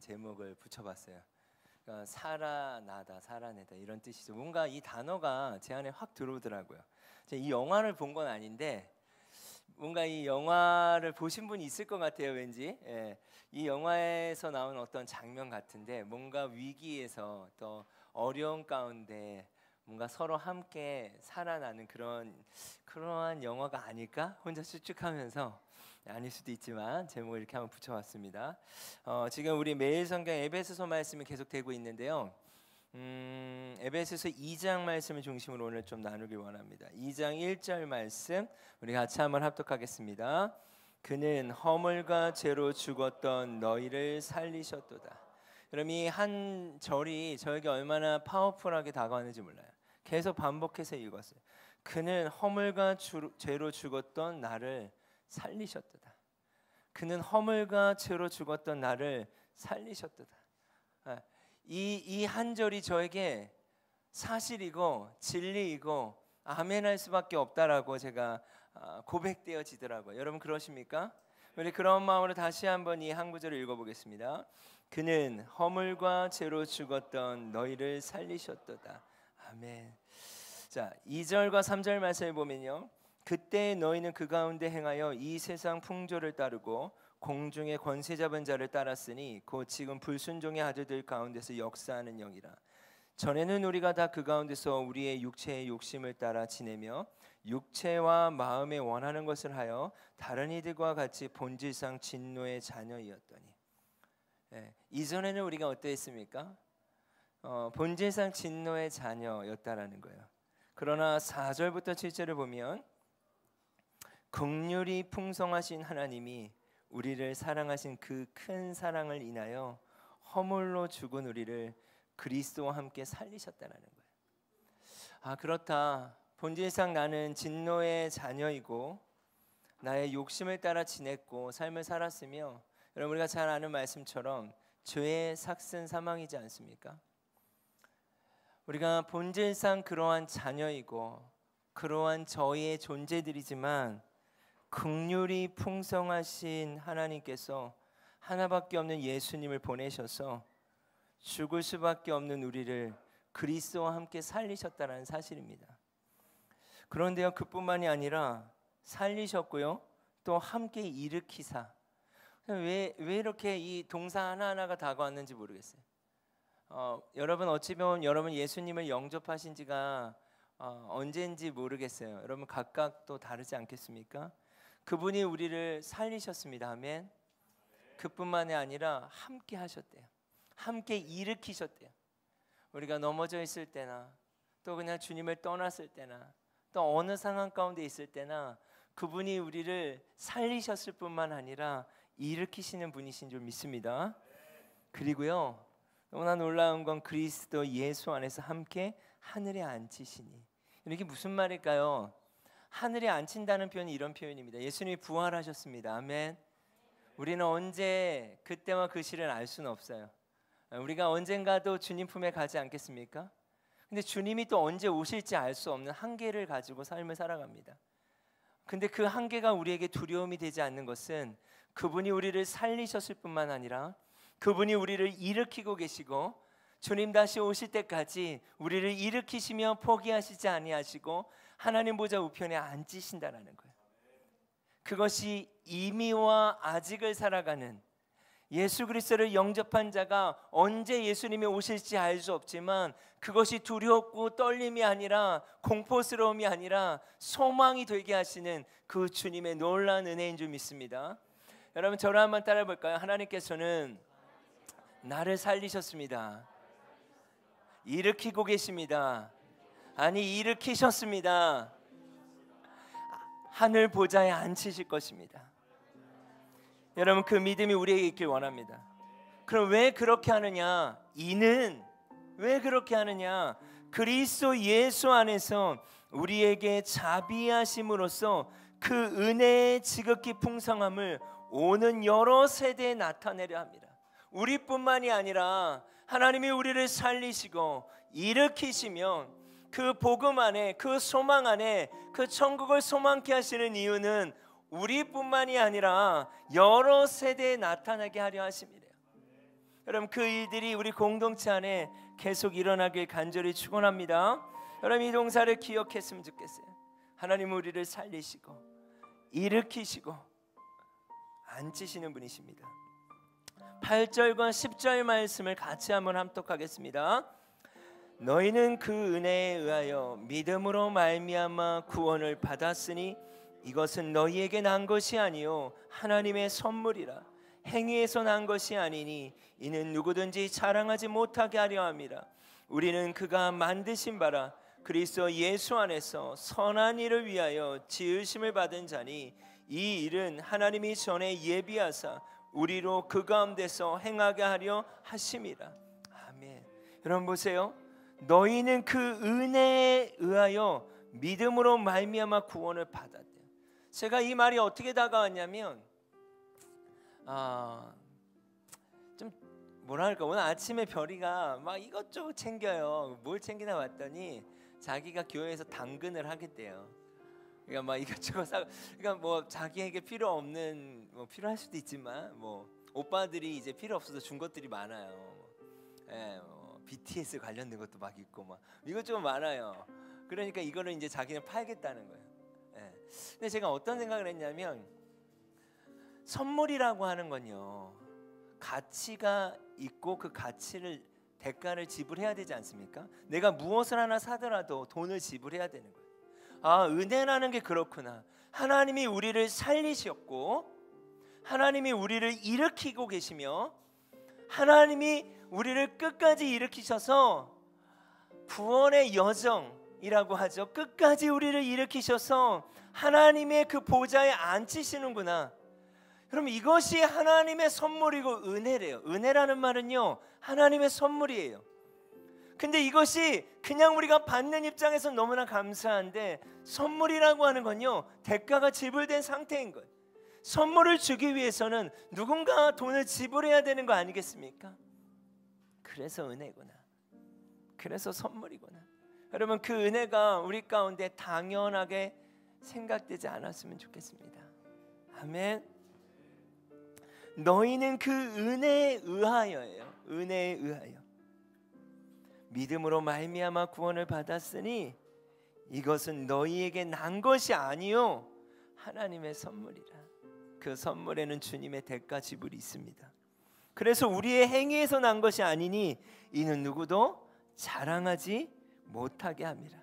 제목을 붙여봤어요. 그러니까 살아나다, 살아내다 이런 뜻이죠. 뭔가 이 단어가 제 안에 확 들어오더라고요. 제가 이 영화를 본 건 아닌데 뭔가 이 영화를 보신 분이 있을 것 같아요. 왠지 이 영화에서 나온 어떤 장면 같은데 뭔가 위기에서 또 어려운 가운데 뭔가 서로 함께 살아나는 그러한 영화가 아닐까? 혼자 추측하면서 아닐 수도 있지만 제목을 이렇게 한번 붙여봤습니다. 지금 우리 매일 성경 에베소서 말씀이 계속되고 있는데요. 에베소서 2장 말씀을 중심으로 오늘 좀 나누길 원합니다. 2장 1절 말씀 우리 같이 한번 합독하겠습니다. 그는 허물과 죄로 죽었던 너희를 살리셨도다. 그럼 이 한 절이 저에게 얼마나 파워풀하게 다가왔는지 몰라요. 계속 반복해서 읽었어요. 그는 허물과 죄로 죽었던 나를 살리셨도다. 그는 허물과 죄로 죽었던 나를 살리셨도다. 이 한 절이 저에게 사실이고 진리이고 아멘할 수밖에 없다라고 제가 고백되어지더라고요. 여러분 그러십니까? 우리 그런 마음으로 다시 한번 이 한 구절을 읽어보겠습니다. 그는 허물과 죄로 죽었던 너희를 살리셨도다. 아멘. 자, 2절과 3절 말씀을 보면요. 그때 너희는 그 가운데 행하여 이 세상 풍조를 따르고 공중의 권세 잡은 자를 따랐으니 곧 지금 불순종의 아들들 가운데서 역사하는 영이라. 전에는 우리가 다 그 가운데서 우리의 육체의 욕심을 따라 지내며 육체와 마음에 원하는 것을 하여 다른 이들과 같이 본질상 진노의 자녀이었더니. 이전에는 우리가 어떠했습니까? 본질상 진노의 자녀였다라는 거예요. 그러나 4절부터 7절을 보면 긍휼이 풍성하신 하나님이 우리를 사랑하신 그 큰 사랑을 인하여 허물로 죽은 우리를 그리스도와 함께 살리셨다라는 거예요. 그렇다. 본질상 나는 진노의 자녀이고 나의 욕심을 따라 지냈고 삶을 살았으며 여러분 우리가 잘 아는 말씀처럼 죄의 삭슨 사망이지 않습니까? 우리가 본질상 그러한 자녀이고 그러한 저희의 존재들이지만 긍휼이 풍성하신 하나님께서 하나밖에 없는 예수님을 보내셔서 죽을 수밖에 없는 우리를 그리스도와 함께 살리셨다는 사실입니다. 그런데요, 그뿐만이 아니라 살리셨고요, 또 함께 일으키사. 왜 이렇게 이 동사 하나하나가 다가왔는지 모르겠어요. 여러분 어찌 보면 여러분 예수님을 영접하신 지가 언제인지 모르겠어요. 여러분 각각 또 다르지 않겠습니까? 그분이 우리를 살리셨습니다. 아멘. 그뿐만이 아니라 함께 하셨대요. 함께 일으키셨대요. 우리가 넘어져 있을 때나 또 그냥 주님을 떠났을 때나 또 어느 상황 가운데 있을 때나 그분이 우리를 살리셨을 뿐만 아니라 일으키시는 분이신 줄 믿습니다. 그리고요, 너무나 놀라운 건 그리스도 예수 안에서 함께 하늘에 앉히시니. 이게 무슨 말일까요? 하늘에 앉힌다는 표현이 이런 표현입니다. 예수님이 부활하셨습니다. 아멘. 우리는 언제 그때와 그 시를 알 수는 없어요. 우리가 언젠가도 주님 품에 가지 않겠습니까? 근데 주님이 또 언제 오실지 알 수 없는 한계를 가지고 삶을 살아갑니다. 근데 그 한계가 우리에게 두려움이 되지 않는 것은 그분이 우리를 살리셨을 뿐만 아니라 그분이 우리를 일으키고 계시고 주님 다시 오실 때까지 우리를 일으키시며 포기하시지 아니하시고 하나님 보좌 우편에 앉으신다라는 거예요. 그것이 이미와 아직을 살아가는 예수 그리스도를 영접한 자가 언제 예수님이 오실지 알 수 없지만 그것이 두렵고 떨림이 아니라 공포스러움이 아니라 소망이 되게 하시는 그 주님의 놀라운 은혜인 줄 믿습니다. 여러분 저를 한번 따라 볼까요? 하나님께서는 나를 살리셨습니다. 일으키고 계십니다. 아니 일으키셨습니다. 하늘 보좌에 앉히실 것입니다. 여러분 그 믿음이 우리에게 있길 원합니다. 그럼 왜 그렇게 하느냐? 이는 왜 그렇게 하느냐? 그리스도 예수 안에서 우리에게 자비하심으로써 그 은혜의 지극히 풍성함을 오는 여러 세대에 나타내려 합니다. 우리뿐만이 아니라 하나님이 우리를 살리시고 일으키시며 그 복음 안에 그 소망 안에 그 천국을 소망케 하시는 이유는 우리뿐만이 아니라 여러 세대에 나타나게 하려 하십니다. 여러분 그 일들이 우리 공동체 안에 계속 일어나길 간절히 축원합니다. 여러분 이 동사를 기억했으면 좋겠어요. 하나님 우리를 살리시고 일으키시고 앉히시는 분이십니다. 8절과 10절 말씀을 같이 한번 함독하겠습니다. 너희는 그 은혜에 의하여 믿음으로 말미암아 구원을 받았으니 이것은 너희에게 난 것이 아니요 하나님의 선물이라. 행위에서 난 것이 아니니 이는 누구든지 자랑하지 못하게 하려 함이라. 우리는 그가 만드신 바라 그리스도 예수 안에서 선한 일을 위하여 지으심을 받은 자니 이 일은 하나님이 전에 예비하사 우리로 그 가운데서 행하게 하려 하심이라. 아멘. 여러분 보세요. 너희는 그 은혜에 의하여 믿음으로 말미암아 구원을 받았대요. 제가 이 말이 어떻게 다가왔냐면 좀 뭐랄까 오늘 아침에 별이가 막 이것저것 챙겨요. 뭘 챙기나 봤더니 자기가 교회에서 당근을 하겠대요. 그러니까 막 이것저것 사. 그러니까 뭐 자기에게 필요 없는 뭐 필요할 수도 있지만 뭐 오빠들이 이제 필요 없어서 준 것들이 많아요. 예, BTS 관련된 것도 막 있고 막 이것저것 많아요. 그러니까 이거를 이제 자기는 팔겠다는 거예요. 예. 근데 제가 어떤 생각을 했냐면 선물이라고 하는 건요 가치가 있고 그 가치를 대가를 지불해야 되지 않습니까? 내가 무엇을 하나 사더라도 돈을 지불해야 되는 거예요. 아, 은혜라는 게 그렇구나. 하나님이 우리를 살리셨고 하나님이 우리를 일으키고 계시며 하나님이 우리를 끝까지 일으키셔서 구원의 여정이라고 하죠. 끝까지 우리를 일으키셔서 하나님의 그 보좌에 앉히시는구나. 그럼 이것이 하나님의 선물이고 은혜래요. 은혜라는 말은요 하나님의 선물이에요. 근데 이것이 그냥 우리가 받는 입장에서 너무나 감사한데 선물이라고 하는 건요 대가가 지불된 상태인 거예요. 선물을 주기 위해서는 누군가 돈을 지불해야 되는 거 아니겠습니까? 그래서 은혜구나. 그래서 선물이구나. 여러분 그 은혜가 우리 가운데 당연하게 생각되지 않았으면 좋겠습니다. 아멘. 너희는 그 은혜에 의하여예요. 은혜에 의하여 믿음으로 말미암아 구원을 받았으니 이것은 너희에게 난 것이 아니요 하나님의 선물이라. 그 선물에는 주님의 대가 지불이 있습니다. 그래서 우리의 행위에서 난 것이 아니니 이는 누구도 자랑하지 못하게 함이라.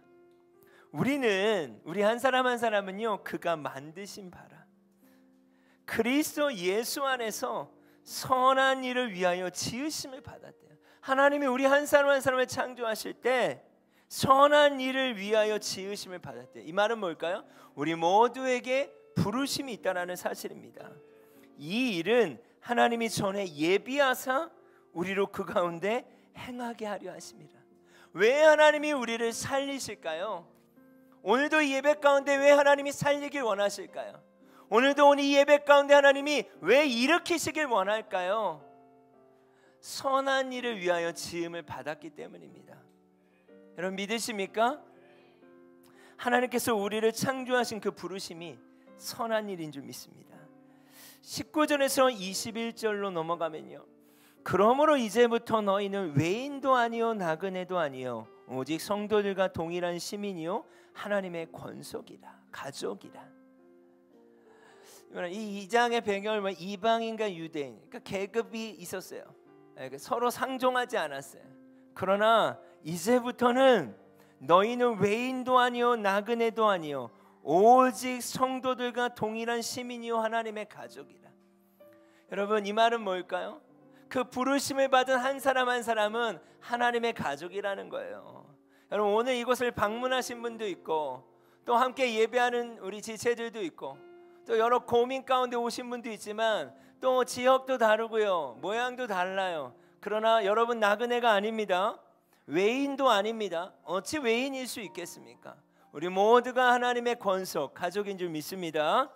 우리 한 사람 한 사람은요 그가 만드신 바라 그리스도 예수 안에서 선한 일을 위하여 지으심을 받았대요. 하나님이 우리 한 사람 한 사람을 창조하실 때 선한 일을 위하여 지으심을 받았대요. 이 말은 뭘까요? 우리 모두에게 부르심이 있다는 사실입니다. 이 일은 하나님이 전에 예비하사 우리로 그 가운데 행하게 하려 하십니다. 왜 하나님이 우리를 살리실까요? 오늘도 이 예배 가운데 왜 하나님이 살리길 원하실까요? 오늘도 오늘 이 예배 가운데 하나님이 왜 일으키시길 원할까요? 선한 일을 위하여 지음을 받았기 때문입니다. 여러분 믿으십니까? 하나님께서 우리를 창조하신 그 부르심이 선한 일인 줄 믿습니다. 19절에서 21절로 넘어가면요 그러므로 이제부터 너희는 외인도 아니요 나그네도 아니요 오직 성도들과 동일한 시민이요 하나님의 권속이라 가족이라. 이 2장의 배경을 이방인과 유대인 그러니까 계급이 있었어요. 서로 상종하지 않았어요. 그러나 이제부터는 너희는 외인도 아니요 나그네도 아니요 오직 성도들과 동일한 시민이요 하나님의 가족이라. 여러분 이 말은 뭘까요? 그 부르심을 받은 한 사람 한 사람은 하나님의 가족이라는 거예요. 여러분 오늘 이곳을 방문하신 분도 있고 또 함께 예배하는 우리 지체들도 있고 또 여러 고민 가운데 오신 분도 있지만 또 지역도 다르고요 모양도 달라요. 그러나 여러분 나그네가 아닙니다. 외인도 아닙니다. 어찌 외인일 수 있겠습니까? 우리 모두가 하나님의 권속 가족인 줄 믿습니다.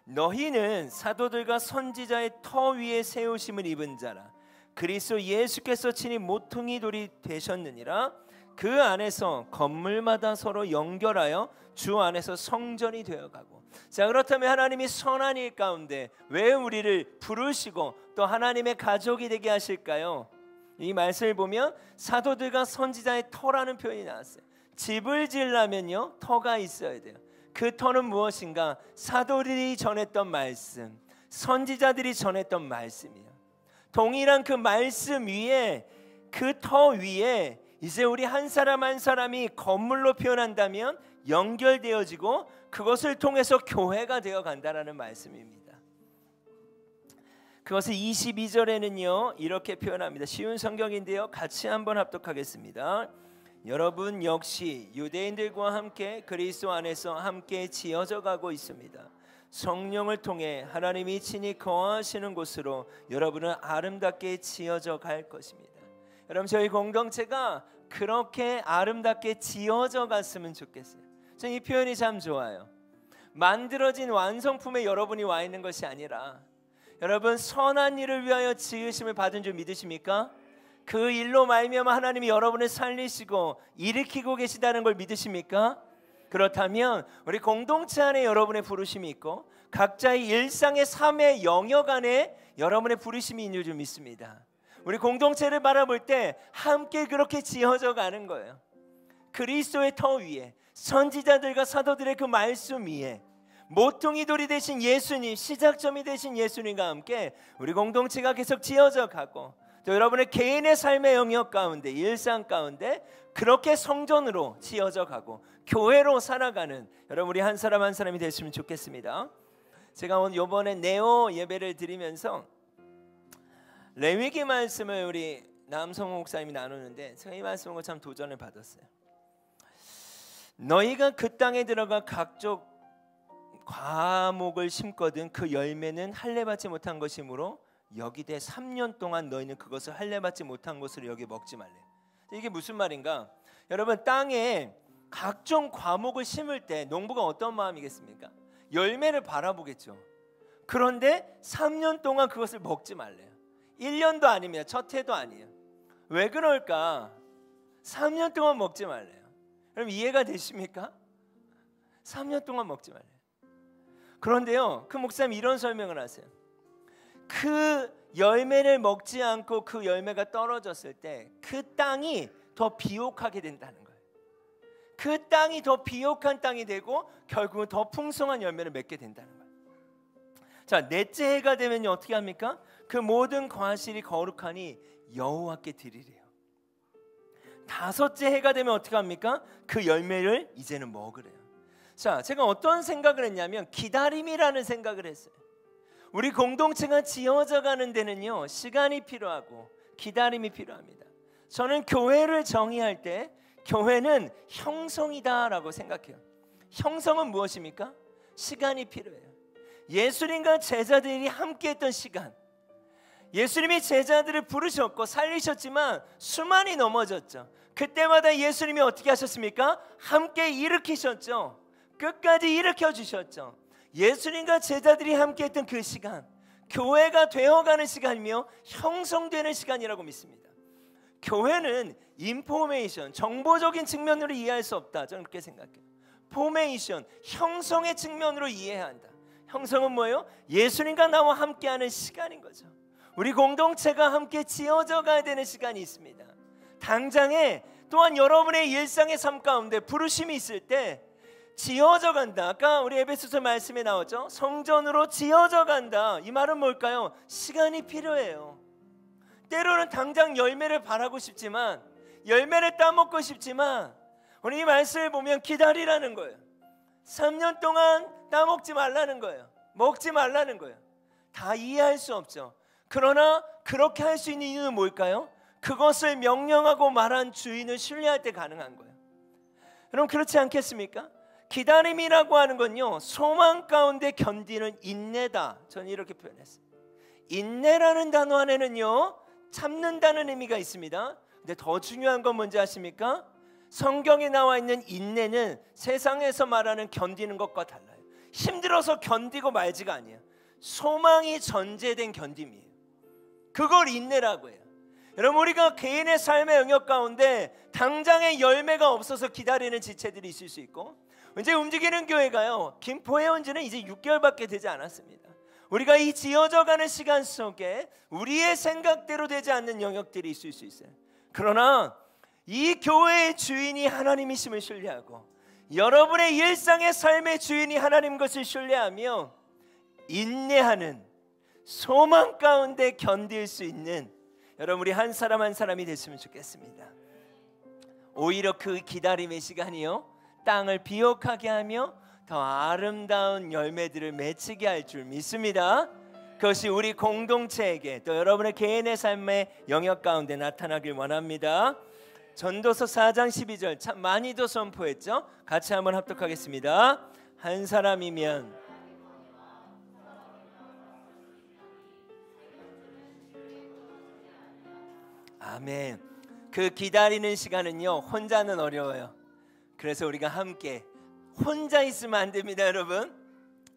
너희는 사도들과 선지자의 터 위에 세우심을 입은 자라. 그리스도 예수께서 친히 모퉁이 돌이 되셨느니라. 그 안에서 건물마다 서로 연결하여 주 안에서 성전이 되어가고. 자, 그렇다면 하나님이 선한 일 가운데 왜 우리를 부르시고 또 하나님의 가족이 되게 하실까요? 이 말씀을 보면 사도들과 선지자의 터라는 표현이 나왔어요. 집을 지으려면요, 터가 있어야 돼요. 그 터는 무엇인가? 사도들이 전했던 말씀, 선지자들이 전했던 말씀이에요. 동일한 그 말씀 위에, 그 터 위에 이제 우리 한 사람 한 사람이 건물로 표현한다면 연결되어지고 그것을 통해서 교회가 되어 간다라는 말씀입니다. 그것을 22절에는요 이렇게 표현합니다. 쉬운 성경인데요, 같이 한번 합독하겠습니다. 여러분 역시 유대인들과 함께 그리스도 안에서 함께 지어져 가고 있습니다. 성령을 통해 하나님이 친히 거하시는 곳으로 여러분은 아름답게 지어져 갈 것입니다. 여러분, 저희 공동체가 그렇게 아름답게 지어져 갔으면 좋겠어요. 저는 이 표현이 참 좋아요. 만들어진 완성품에 여러분이 와 있는 것이 아니라, 여러분 선한 일을 위하여 지으심을 받은 줄 믿으십니까? 그 일로 말미암아 하나님이 여러분을 살리시고 일으키고 계시다는 걸 믿으십니까? 그렇다면 우리 공동체 안에 여러분의 부르심이 있고 각자의 일상의 삶의 영역 안에 여러분의 부르심이 있는 줄 믿습니다. 우리 공동체를 바라볼 때 함께 그렇게 지어져 가는 거예요. 그리스도의 터 위에, 선지자들과 사도들의 그 말씀 위에, 모퉁이 돌이 되신 예수님, 시작점이 되신 예수님과 함께 우리 공동체가 계속 지어져 가고, 또 여러분의 개인의 삶의 영역 가운데, 일상 가운데 그렇게 성전으로 지어져 가고 교회로 살아가는 여러분, 우리 한 사람 한 사람이 됐으면 좋겠습니다. 제가 오늘 이번에 네오 예배를 드리면서 레위기 말씀을 우리 남성 목사님이 나누는데, 제가 이 말씀을 참 도전을 받았어요. 너희가 그 땅에 들어가 각종 과목을 심거든 그 열매는 할례 받지 못한 것이므로 여기되 3년 동안 너희는 그것을 할례 받지 못한 것으로 여기 먹지 말래. 이게 무슨 말인가? 여러분, 땅에 각종 과목을 심을 때 농부가 어떤 마음이겠습니까? 열매를 바라보겠죠. 그런데 3년 동안 그것을 먹지 말래요. 1년도 아닙니다. 첫 해도 아니에요. 왜 그럴까? 3년 동안 먹지 말래요. 여러분, 이해가 되십니까? 3년 동안 먹지 말래요. 그런데요, 그 목사님 이런 설명을 하세요. 그 열매를 먹지 않고 그 열매가 떨어졌을 때 그 땅이 더 비옥하게 된다는 거예요. 그 땅이 더 비옥한 땅이 되고 결국은 더 풍성한 열매를 맺게 된다는 거예요. 자, 넷째 해가 되면 어떻게 합니까? 그 모든 과실이 거룩하니 여호와께 드리래요. 다섯째 해가 되면 어떻게 합니까? 그 열매를 이제는 먹으래요. 자, 제가 어떤 생각을 했냐면 기다림이라는 생각을 했어요. 우리 공동체가 지어져 가는 데는요 시간이 필요하고 기다림이 필요합니다. 저는 교회를 정의할 때 교회는 형성이다라고 생각해요. 형성은 무엇입니까? 시간이 필요해요. 예수님과 제자들이 함께했던 시간, 예수님이 제자들을 부르셨고 살리셨지만 수많이 넘어졌죠. 그때마다 예수님이 어떻게 하셨습니까? 함께 일으키셨죠. 끝까지 일으켜 주셨죠. 예수님과 제자들이 함께했던 그 시간, 교회가 되어가는 시간이며 형성되는 시간이라고 믿습니다. 교회는 인포메이션, 정보적인 측면으로 이해할 수 없다. 저는 그렇게 생각해요. 포메이션, 형성의 측면으로 이해해야 한다. 형성은 뭐예요? 예수님과 나와 함께하는 시간인 거죠. 우리 공동체가 함께 지어져 가야 되는 시간이 있습니다. 당장에 또한 여러분의 일상의 삶 가운데 부르심이 있을 때 지어져 간다. 아까 우리 에베소서 말씀에 나오죠. 성전으로 지어져 간다. 이 말은 뭘까요? 시간이 필요해요. 때로는 당장 열매를 바라고 싶지만, 열매를 따먹고 싶지만, 오늘 이 말씀을 보면 기다리라는 거예요. 3년 동안 따먹지 말라는 거예요. 먹지 말라는 거예요. 다 이해할 수 없죠. 그러나 그렇게 할 수 있는 이유는 뭘까요? 그것을 명령하고 말한 주인을 신뢰할 때 가능한 거예요. 여러분, 그렇지 않겠습니까? 기다림이라고 하는 건요 소망 가운데 견디는 인내다. 저는 이렇게 표현했어요. 인내라는 단어 안에는요 참는다는 의미가 있습니다. 근데 더 중요한 건 뭔지 아십니까? 성경에 나와 있는 인내는 세상에서 말하는 견디는 것과 달라요. 힘들어서 견디고 말지가 아니에요. 소망이 전제된 견딤이에요. 그걸 인내라고 해요. 여러분, 우리가 개인의 삶의 영역 가운데 당장의 열매가 없어서 기다리는 지체들이 있을 수 있고, 이제 움직이는 교회가요, 김포에 온 지는 이제 6개월밖에 되지 않았습니다. 우리가 이 지어져가는 시간 속에 우리의 생각대로 되지 않는 영역들이 있을 수 있어요. 그러나 이 교회의 주인이 하나님이심을 신뢰하고, 여러분의 일상의 삶의 주인이 하나님 것을 신뢰하며 인내하는, 소망 가운데 견딜 수 있는 여러분, 우리 한 사람 한 사람이 됐으면 좋겠습니다. 오히려 그 기다림의 시간이요, 땅을 비옥하게 하며 더 아름다운 열매들을 맺히게 할 줄 믿습니다. 그것이 우리 공동체에게, 또 여러분의 개인의 삶의 영역 가운데 나타나길 원합니다. 전도서 4장 12절 참 많이도 선포했죠. 같이 한번 합독하겠습니다. 한 사람이면 아멘. 그 기다리는 시간은요, 혼자는 어려워요. 그래서 우리가 함께, 혼자 있으면 안 됩니다. 여러분,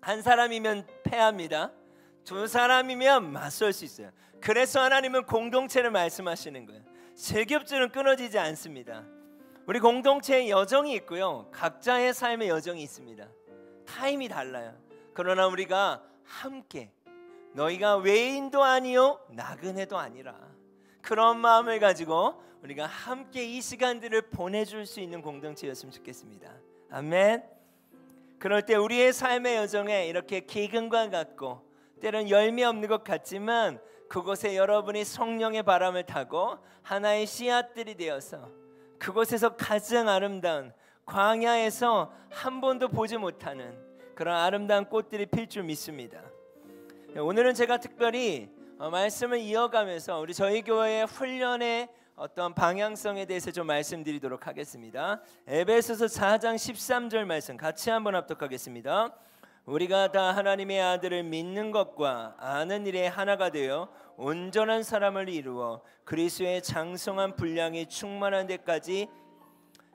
한 사람이면 패합니다. 두 사람이면 맞설 수 있어요. 그래서 하나님은 공동체를 말씀하시는 거예요. 세겹줄은 끊어지지 않습니다. 우리 공동체에 여정이 있고요, 각자의 삶의 여정이 있습니다. 타임이 달라요. 그러나 우리가 함께, 너희가 외인도 아니요 나그네도 아니라, 그런 마음을 가지고 우리가 함께 이 시간들을 보내줄 수 있는 공동체였으면 좋겠습니다. 아멘. 그럴 때 우리의 삶의 여정에 이렇게 기근과 같고 때론 열매 없는 것 같지만, 그곳에 여러분이 성령의 바람을 타고 하나의 씨앗들이 되어서 그곳에서 가장 아름다운, 광야에서 한 번도 보지 못하는 그런 아름다운 꽃들이 필 줄 믿습니다. 오늘은 제가 특별히 말씀을 이어가면서 우리 저희 교회의 훈련의 어떤 방향성에 대해서 좀 말씀드리도록 하겠습니다. 에베소서 4장 13절 말씀 같이 한번 합독하겠습니다. 우리가 다 하나님의 아들을 믿는 것과 아는 일에 하나가 되어 온전한 사람을 이루어 그리스도의 장성한 분량이 충만한 데까지.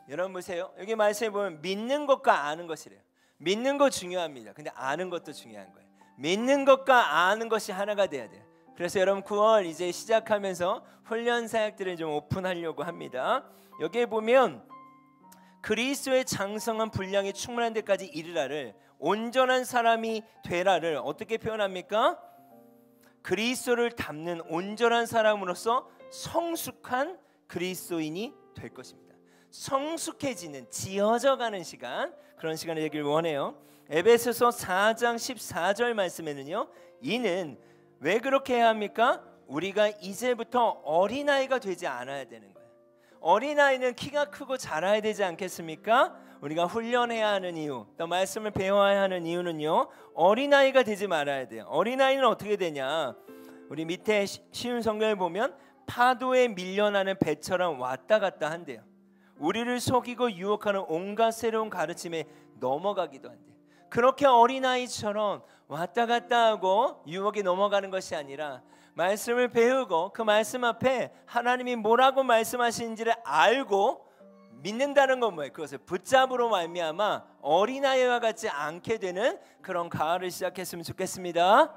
여러분 보세요. 여기 말씀에 보면 믿는 것과 아는 것이래요. 믿는 거 중요합니다. 근데 아는 것도 중요한 거예요. 믿는 것과 아는 것이 하나가 돼야 돼요. 그래서 여러분 9월 이제 시작하면서 훈련 사역들을 좀 오픈하려고 합니다. 여기에 보면 그리스도의 장성한 분량이 충만한 데까지 이르라를, 온전한 사람이 되라를 어떻게 표현합니까? 그리스도를 닮는 온전한 사람으로서 성숙한 그리스도인이 될 것입니다. 성숙해지는, 지어져가는 시간, 그런 시간이 되길 원해요. 에베소서 4장 14절 말씀에는요, 이는 왜 그렇게 해야 합니까? 우리가 이제부터 어린아이가 되지 않아야 되는 거예요. 어린아이는 키가 크고 자라야 되지 않겠습니까? 우리가 훈련해야 하는 이유, 또 말씀을 배워야 하는 이유는요, 어린아이가 되지 말아야 돼요. 어린아이는 어떻게 되냐, 우리 밑에 쉬운 성경을 보면 파도에 밀려나는 배처럼 왔다 갔다 한대요. 우리를 속이고 유혹하는 온갖 새로운 가르침에 넘어가기도 한대요. 그렇게 어린아이처럼 왔다 갔다 하고 유혹에 넘어가는 것이 아니라, 말씀을 배우고 그 말씀 앞에 하나님이 뭐라고 말씀하시는지를 알고 믿는다는 건 뭐예요? 그것을 붙잡으로 말미암아 어린아이와 같지 않게 되는 그런 가을을 시작했으면 좋겠습니다.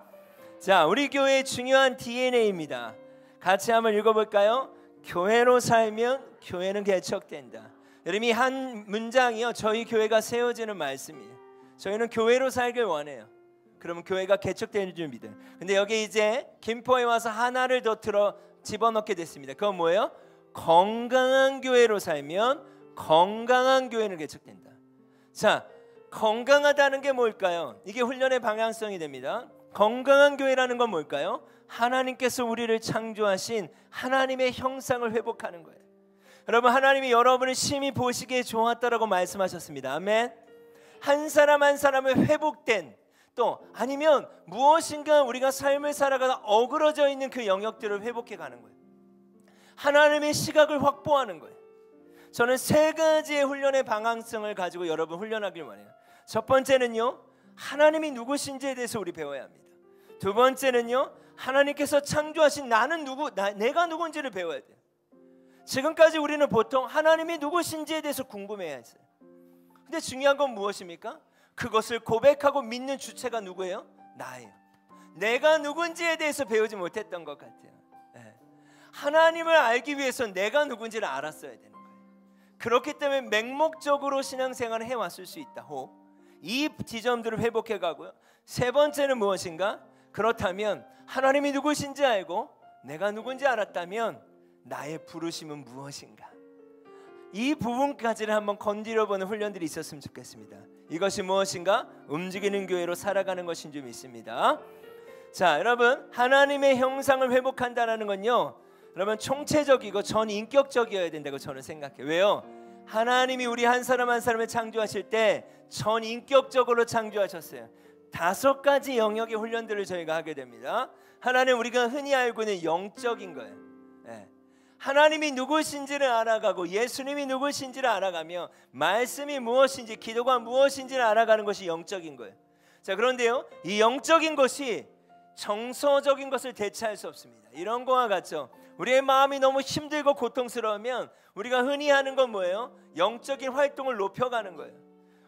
자, 우리 교회의 중요한 DNA입니다. 같이 한번 읽어볼까요? 교회로 살면 교회는 개척된다. 여러분, 이 한 문장이요, 저희 교회가 세워지는 말씀이에요. 저희는 교회로 살길 원해요. 그러면 교회가 개척되는 줄 믿어요. 근데 여기 이제 김포에 와서 하나를 더 집어넣게 됐습니다. 그건 뭐예요? 건강한 교회로 살면 건강한 교회는 개척된다. 자, 건강하다는 게 뭘까요? 이게 훈련의 방향성이 됩니다. 건강한 교회라는 건 뭘까요? 하나님께서 우리를 창조하신 하나님의 형상을 회복하는 거예요. 여러분, 하나님이 여러분을 심히 보시기에 좋았다라고 말씀하셨습니다. 아멘. 한 사람 한 사람의 회복된, 또 아니면 무엇인가 우리가 삶을 살아가다 어그러져 있는 그 영역들을 회복해 가는 거예요. 하나님의 시각을 확보하는 거예요. 저는 세 가지의 훈련의 방향성을 가지고 여러분 훈련하길 원해요. 첫 번째는요, 하나님이 누구신지에 대해서 우리 배워야 합니다. 두 번째는요, 하나님께서 창조하신 나는 내가 누군지를 배워야 돼요. 지금까지 우리는 보통 하나님이 누구신지에 대해서 궁금해야 했어요. 근데 중요한 건 무엇입니까? 그것을 고백하고 믿는 주체가 누구예요? 나예요. 내가 누군지에 대해서 배우지 못했던 것 같아요. 네. 하나님을 알기 위해서 내가 누군지를 알았어야 되는 거예요. 그렇기 때문에 맹목적으로 신앙생활을 해왔을 수 있다. 이 지점들을 회복해 가고요. 세 번째는 무엇인가? 그렇다면 하나님이 누구신지 알고 내가 누군지 알았다면 나의 부르심은 무엇인가? 이 부분까지를 한번 건드려보는 훈련들이 있었으면 좋겠습니다. 이것이 무엇인가? 움직이는 교회로 살아가는 것인 줄 믿습니다. 자, 여러분, 하나님의 형상을 회복한다는 건요, 여러분 총체적이고 전인격적이어야 된다고 저는 생각해요. 왜요? 하나님이 우리 한 사람 한 사람을 창조하실 때 전인격적으로 창조하셨어요. 5가지 영역의 훈련들을 저희가 하게 됩니다. 하나는 우리가 흔히 알고 있는 영적인 거예요. 하나님이 누구신지를 알아가고 예수님이 누구신지를 알아가며 말씀이 무엇인지, 기도가 무엇인지를 알아가는 것이 영적인 거예요. 자, 그런데요, 이 영적인 것이 정서적인 것을 대체할 수 없습니다. 이런 거와 같죠. 우리의 마음이 너무 힘들고 고통스러우면 우리가 흔히 하는 건 뭐예요? 영적인 활동을 높여가는 거예요.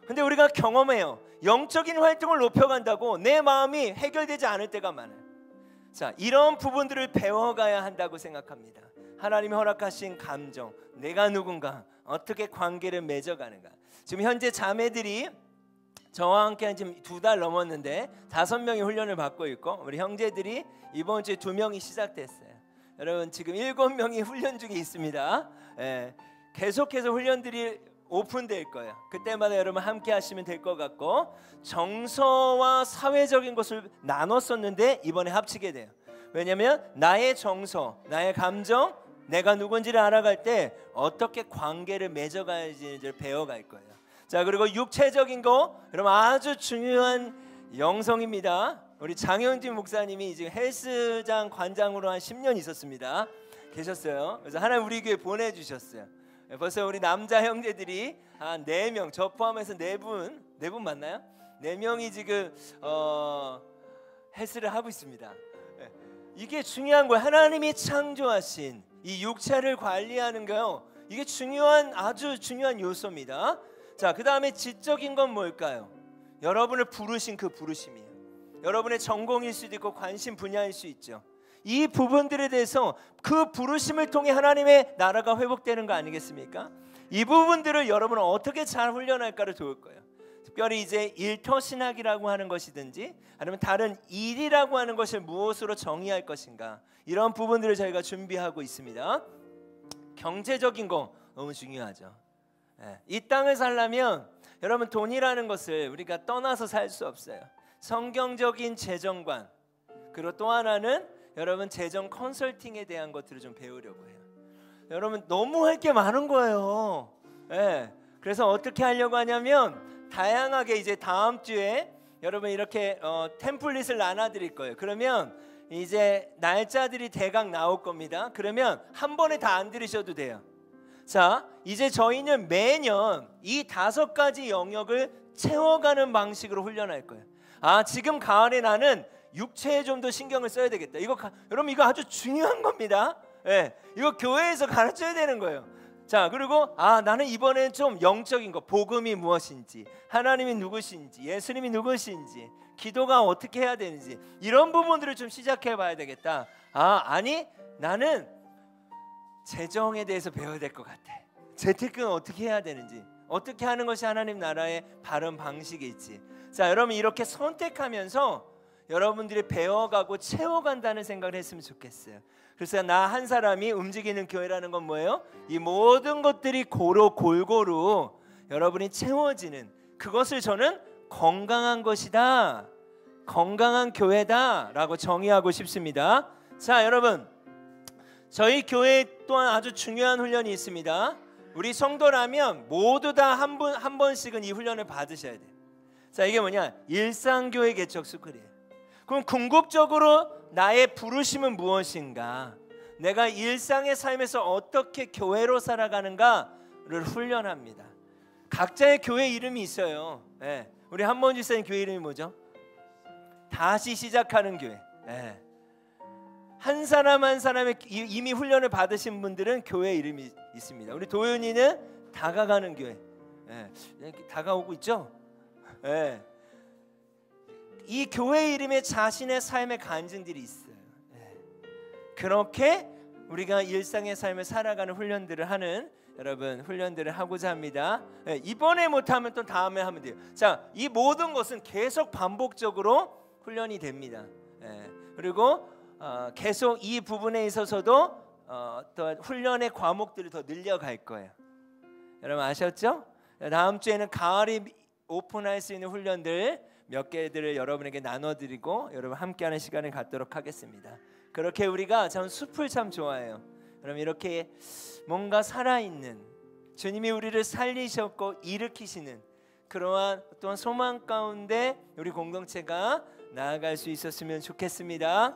근데 우리가 경험해요. 영적인 활동을 높여간다고 내 마음이 해결되지 않을 때가 많아요. 자, 이런 부분들을 배워가야 한다고 생각합니다. 하나님이 허락하신 감정, 내가 누군가, 어떻게 관계를 맺어가는가. 지금 현재 자매들이 저와 함께 지금 2달 넘었는데 5명이 훈련을 받고 있고, 우리 형제들이 이번 주에 2명이 시작됐어요. 여러분 지금 7명이 훈련 중에 있습니다. 계속해서 훈련들이 오픈될 거예요. 그때마다 여러분 함께 하시면 될 것 같고, 정서와 사회적인 것을 나눴었는데 이번에 합치게 돼요. 왜냐하면 나의 정서, 나의 감정, 내가 누군지를 알아갈 때 어떻게 관계를 맺어가야지를 배워갈 거예요. 자, 그리고 육체적인 거, 여러분 아주 중요한 영성입니다. 우리 장영진 목사님이 지금 헬스장 관장으로 한 10년 있었습니다. 계셨어요. 그래서 하나님 우리 교회 보내주셨어요. 벌써 우리 남자 형제들이 한 4명, 저 포함해서 4분 맞나요? 4명이 지금 헬스를 하고 있습니다. 이게 중요한 거예요. 하나님이 창조하신 이 육체를 관리하는 거요, 이게 아주 중요한 요소입니다. 자, 그 다음에 지적인 건 뭘까요? 여러분을 부르신 그 부르심이에요. 여러분의 전공일 수도 있고 관심 분야일 수 있죠. 이 부분들에 대해서 그 부르심을 통해 하나님의 나라가 회복되는 거 아니겠습니까? 이 부분들을 여러분은 어떻게 잘 훈련할까를 도울 거예요. 특별히 이제 일터신학이라고 하는 것이든지 아니면 다른 일이라고 하는 것을 무엇으로 정의할 것인가, 이런 부분들을 저희가 준비하고 있습니다. 경제적인 거 너무 중요하죠. 이 땅을 살려면 여러분 돈이라는 것을 우리가 떠나서 살 수 없어요. 성경적인 재정관, 그리고 또 하나는 여러분 재정 컨설팅에 대한 것들을 좀 배우려고 해요. 여러분 너무 할 게 많은 거예요. 그래서 어떻게 하려고 하냐면 다양하게 이제 다음 주에 여러분 이렇게 템플릿을 나눠드릴 거예요. 그러면 이제 날짜들이 대강 나올 겁니다. 그러면 한 번에 다 안 들으셔도 돼요. 자, 이제 저희는 매년 이 5가지 영역을 채워가는 방식으로 훈련할 거예요. 지금 가을에 나는 육체에 좀 더 신경을 써야 되겠다. 여러분 이거 아주 중요한 겁니다. 이거 교회에서 가르쳐야 되는 거예요. 자, 그리고 나는 이번엔 좀 영적인 거, 복음이 무엇인지, 하나님이 누구신지, 예수님이 누구신지, 기도가 어떻게 해야 되는지, 이런 부분들을 좀 시작해 봐야 되겠다. 아니 나는 재정에 대해서 배워야 될 것 같아. 재테크는 어떻게 해야 되는지, 어떻게 하는 것이 하나님 나라의 바른 방식일지. 자, 여러분 이렇게 선택하면서 여러분들이 배워가고 채워간다는 생각을 했으면 좋겠어요. 그래서 나 한 사람이 움직이는 교회라는 건 뭐예요? 이 모든 것들이 골고루 여러분이 채워지는, 그것을 저는 건강한 것이다, 건강한 교회다 라고 정의하고 싶습니다. 자, 여러분 저희 교회에 또한 아주 중요한 훈련이 있습니다. 우리 성도라면 모두 다 한 번씩은 이 훈련을 받으셔야 돼요. 자, 이게 뭐냐? 일상교회 개척 스쿨이에요. 그럼 궁극적으로 나의 부르심은 무엇인가? 내가 일상의 삶에서 어떻게 교회로 살아가는가를 훈련합니다. 각자의 교회 이름이 있어요. 우리 한번 집사님 교회 이름이 뭐죠? 다시 시작하는 교회. 한 사람 한 사람의 이미 훈련을 받으신 분들은 교회 이름이 있습니다. 우리 도윤이는 다가가는 교회. 이렇게 다가오고 있죠? 이 교회 이름에 자신의 삶의 간증들이 있어요. 그렇게 우리가 일상의 삶을 살아가는 훈련들을 하는 여러분 훈련들을 하고자 합니다. 이번에 못하면 또 다음에 하면 돼요. 자, 이 모든 것은 계속 반복적으로 훈련이 됩니다. 그리고 계속 이 부분에 있어서도 또 훈련의 과목들을 더 늘려갈 거예요. 여러분 아셨죠? 다음 주에는 가을이 오픈할 수 있는 훈련들 몇 개들을 여러분에게 나눠드리고 여러분 함께하는 시간을 갖도록 하겠습니다. 그렇게 우리가 참 숲을 참 좋아해요. 그럼 이렇게 뭔가 살아있는 주님이 우리를 살리셨고 일으키시는 그러한 또한 소망 가운데 우리 공동체가 나아갈 수 있었으면 좋겠습니다.